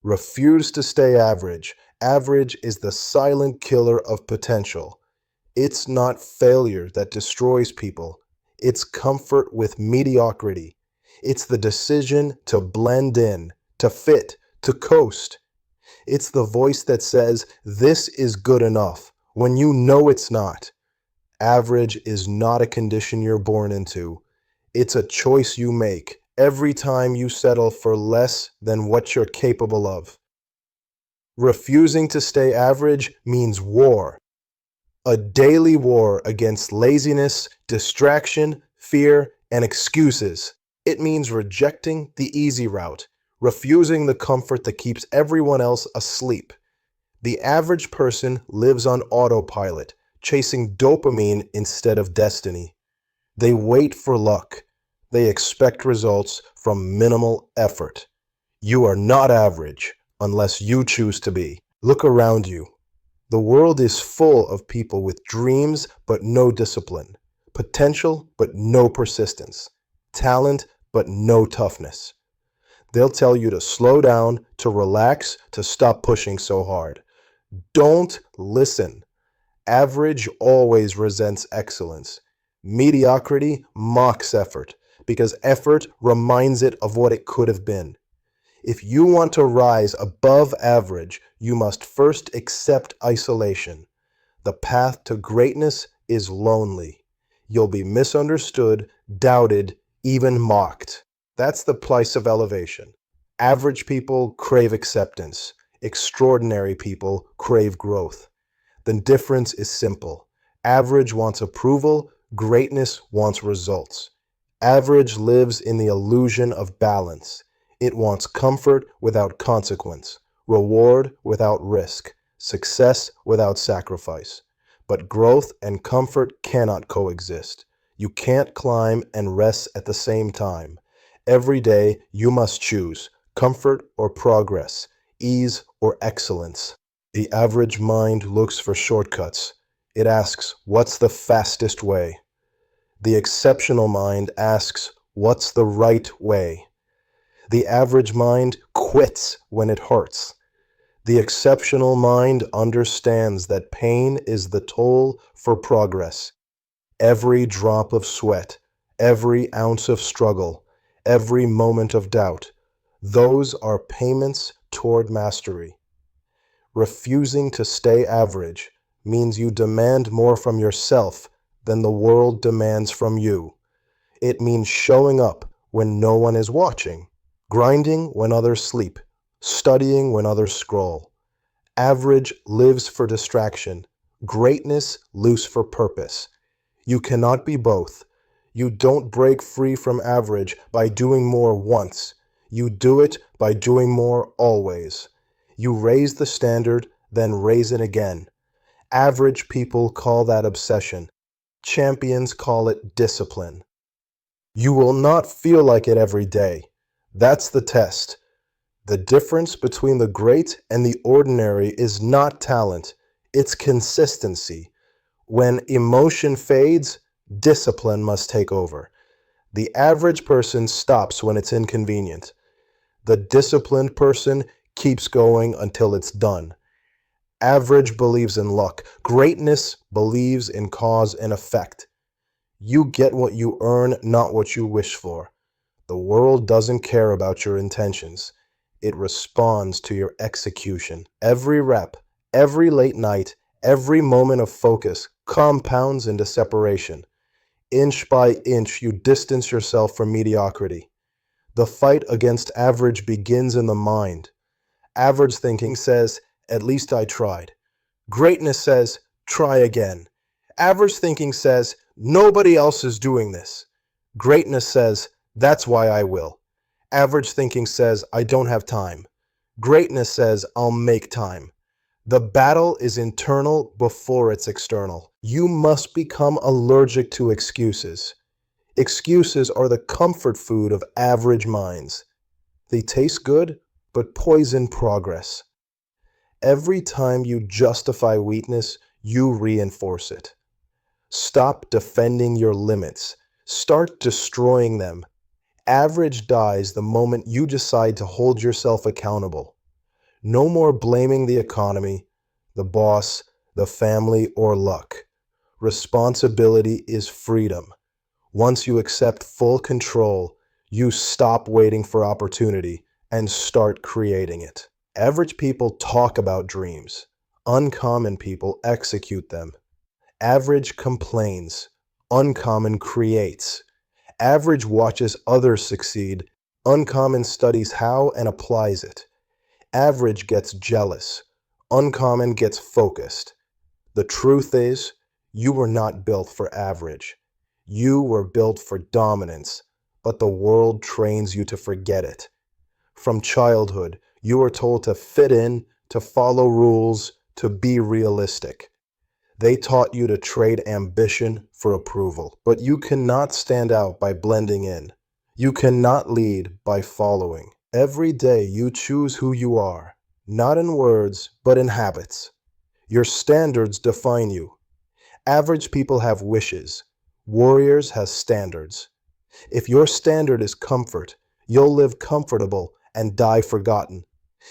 Refuse to stay average. Average is the silent killer of potential. It's not failure that destroys people. It's comfort with mediocrity. It's the decision to blend in, to fit, to coast. It's the voice that says, "This is good enough," when you know it's not. Average is not a condition you're born into. It's a choice you make every time you settle for less than what you're capable of. Refusing to stay average means war. A daily war against laziness, distraction, fear, and excuses. It means rejecting the easy route, refusing the comfort that keeps everyone else asleep. The average person lives on autopilot, chasing dopamine instead of destiny. They wait for luck. They expect results from minimal effort. You are not average unless you choose to be. Look around you. The world is full of people with dreams but no discipline, potential but no persistence, talent but no toughness. They'll tell you to slow down, to relax, to stop pushing so hard. Don't listen. Average always resents excellence. Mediocrity mocks effort because effort reminds it of what it could have been. If you want to rise above average, you must first accept isolation. The path to greatness is lonely. You'll be misunderstood, doubted, even mocked. That's the price of elevation. Average people crave acceptance. Extraordinary people crave growth. The difference is simple. Average wants approval, greatness wants results. Average lives in the illusion of balance. It wants comfort without consequence, reward without risk, success without sacrifice. But growth and comfort cannot coexist. You can't climb and rest at the same time. Every day you must choose comfort or progress, ease or excellence. The average mind looks for shortcuts. It asks, what's the fastest way? The exceptional mind asks, what's the right way? The average mind quits when it hurts. The exceptional mind understands that pain is the toll for progress. Every drop of sweat, every ounce of struggle, every moment of doubt, those are payments toward mastery. Refusing to stay average means you demand more from yourself than the world demands from you. It means showing up when no one is watching, grinding when others sleep, studying when others scroll. Average lives for distraction. Greatness lives for purpose. You cannot be both. You don't break free from average by doing more once. You do it by doing more always. You raise the standard, then raise it again. Average people call that obsession. Champions call it discipline. You will not feel like it every day. That's the test. The difference between the great and the ordinary is not talent, it's consistency. When emotion fades, discipline must take over. The average person stops when it's inconvenient. The disciplined person keeps going until it's done. Average believes in luck. Greatness believes in cause and effect. You get what you earn, not what you wish for. The world doesn't care about your intentions. It responds to your execution. Every rep, every late night, every moment of focus compounds into separation. Inch by inch, you distance yourself from mediocrity. The fight against average begins in the mind. Average thinking says, at least I tried. Greatness says, try again. Average thinking says, nobody else is doing this. Greatness says, that's why I will. Average thinking says, I don't have time. Greatness says, I'll make time. The battle is internal before it's external. You must become allergic to excuses. Excuses are the comfort food of average minds. They taste good, but poison progress. Every time you justify weakness, you reinforce it. Stop defending your limits. Start destroying them. Average dies the moment you decide to hold yourself accountable. No more blaming the economy, the boss, the family, or luck. Responsibility is freedom. Once you accept full control, you stop waiting for opportunity and start creating it. Average people talk about dreams. Uncommon people execute them. Average complains. Uncommon creates. Average watches others succeed. Uncommon studies how and applies it. Average gets jealous. Uncommon gets focused. The truth is, you were not built for average. You were built for dominance, but the world trains you to forget it. From childhood, you are told to fit in, to follow rules, to be realistic. They taught you to trade ambition for approval, but you cannot stand out by blending in. You cannot lead by following. Every day you choose who you are, not in words, but in habits. Your standards define you. Average people have wishes. Warriors have standards. If your standard is comfort, you'll live comfortable and die forgotten.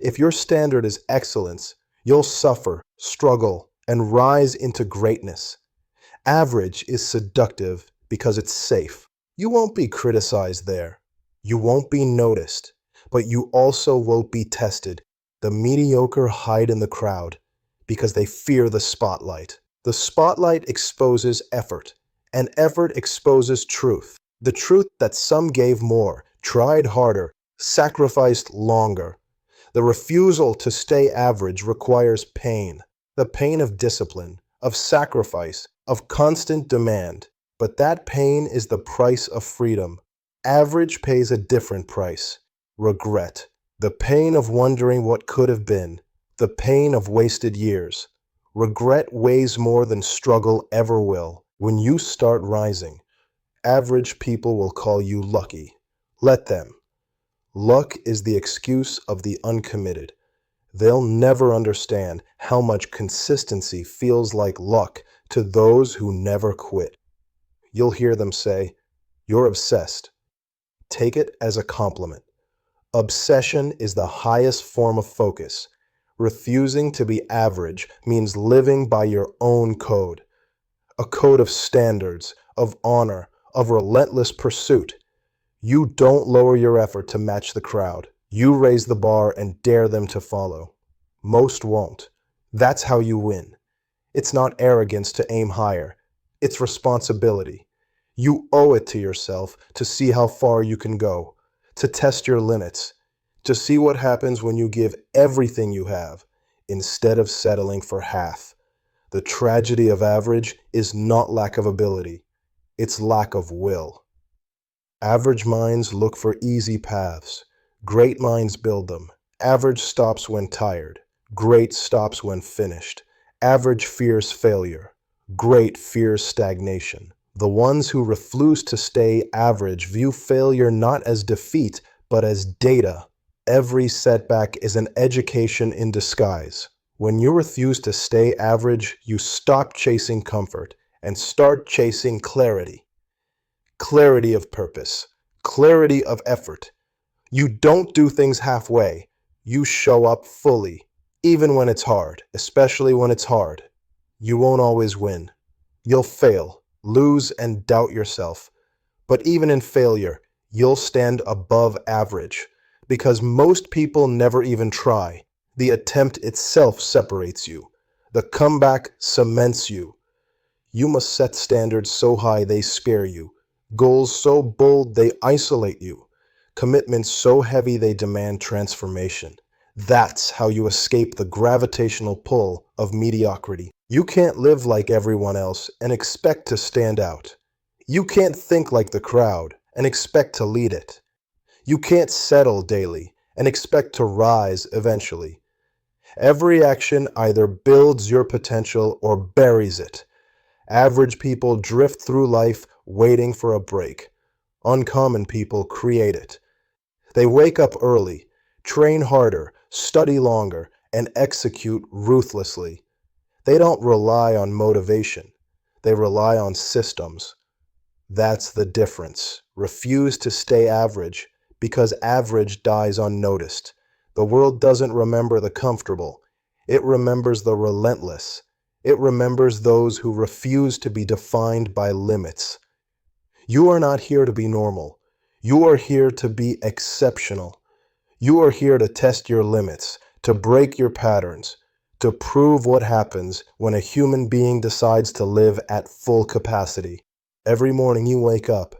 If your standard is excellence, you'll suffer, struggle, and rise into greatness. Average is seductive because it's safe. You won't be criticized there. You won't be noticed, but you also won't be tested. The mediocre hide in the crowd because they fear the spotlight. The spotlight exposes effort, and effort exposes truth. The truth that some gave more, tried harder, sacrificed longer. The refusal to stay average requires pain. The pain of discipline, of sacrifice, of constant demand. But that pain is the price of freedom. Average pays a different price. Regret. The pain of wondering what could have been. The pain of wasted years. Regret weighs more than struggle ever will. When you start rising, average people will call you lucky. Let them. Luck is the excuse of the uncommitted. They'll never understand how much consistency feels like luck to those who never quit. You'll hear them say, "You're obsessed." Take it as a compliment. Obsession is the highest form of focus. Refusing to be average means living by your own code. A code of standards, of honor, of relentless pursuit. You don't lower your effort to match the crowd. You raise the bar and dare them to follow. Most won't. That's how you win. It's not arrogance to aim higher. It's responsibility. You owe it to yourself to see how far you can go, to test your limits, to see what happens when you give everything you have instead of settling for half. The tragedy of average is not lack of ability. It's lack of will. Average minds look for easy paths. Great minds build them. Average stops when tired. Great stops when finished. Average fears failure. Great fears stagnation. The ones who refuse to stay average view failure not as defeat, but as data. Every setback is an education in disguise. When you refuse to stay average, you stop chasing comfort and start chasing clarity. Clarity of purpose. Clarity of effort. You don't do things halfway. You show up fully, even when it's hard, especially when it's hard. You won't always win. You'll fail, lose, and doubt yourself. But even in failure, you'll stand above average, because most people never even try. The attempt itself separates you. The comeback cements you. You must set standards so high they scare you, goals so bold they isolate you, commitments so heavy they demand transformation. That's how you escape the gravitational pull of mediocrity. You can't live like everyone else and expect to stand out. You can't think like the crowd and expect to lead it. You can't settle daily and expect to rise eventually. Every action either builds your potential or buries it. Average people drift through life waiting for a break. Uncommon people create it. They wake up early, train harder, study longer, and execute ruthlessly. They don't rely on motivation. They rely on systems. That's the difference. Refuse to stay average because average dies unnoticed. The world doesn't remember the comfortable. It remembers the relentless. It remembers those who refuse to be defined by limits. You are not here to be normal. You are here to be exceptional. You are here to test your limits, to break your patterns, to prove what happens when a human being decides to live at full capacity. Every morning you wake up,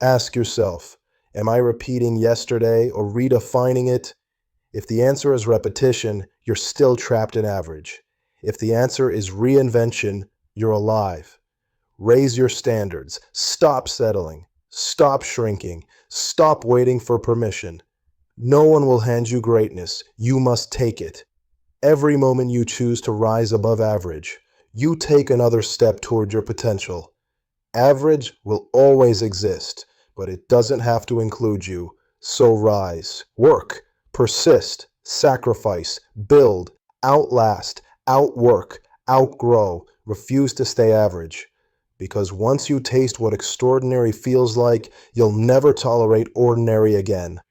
ask yourself, am I repeating yesterday or redefining it? If the answer is repetition, you're still trapped in average. If the answer is reinvention, you're alive. Raise your standards. Stop settling. Stop shrinking. Stop waiting for permission. No one will hand you greatness. You must take it. Every moment you choose to rise above average, you take another step toward your potential. Average will always exist, but it doesn't have to include you. So rise, work, persist, sacrifice, build, outlast, outwork, outgrow. Refuse to stay average. Because once you taste what extraordinary feels like, you'll never tolerate ordinary again.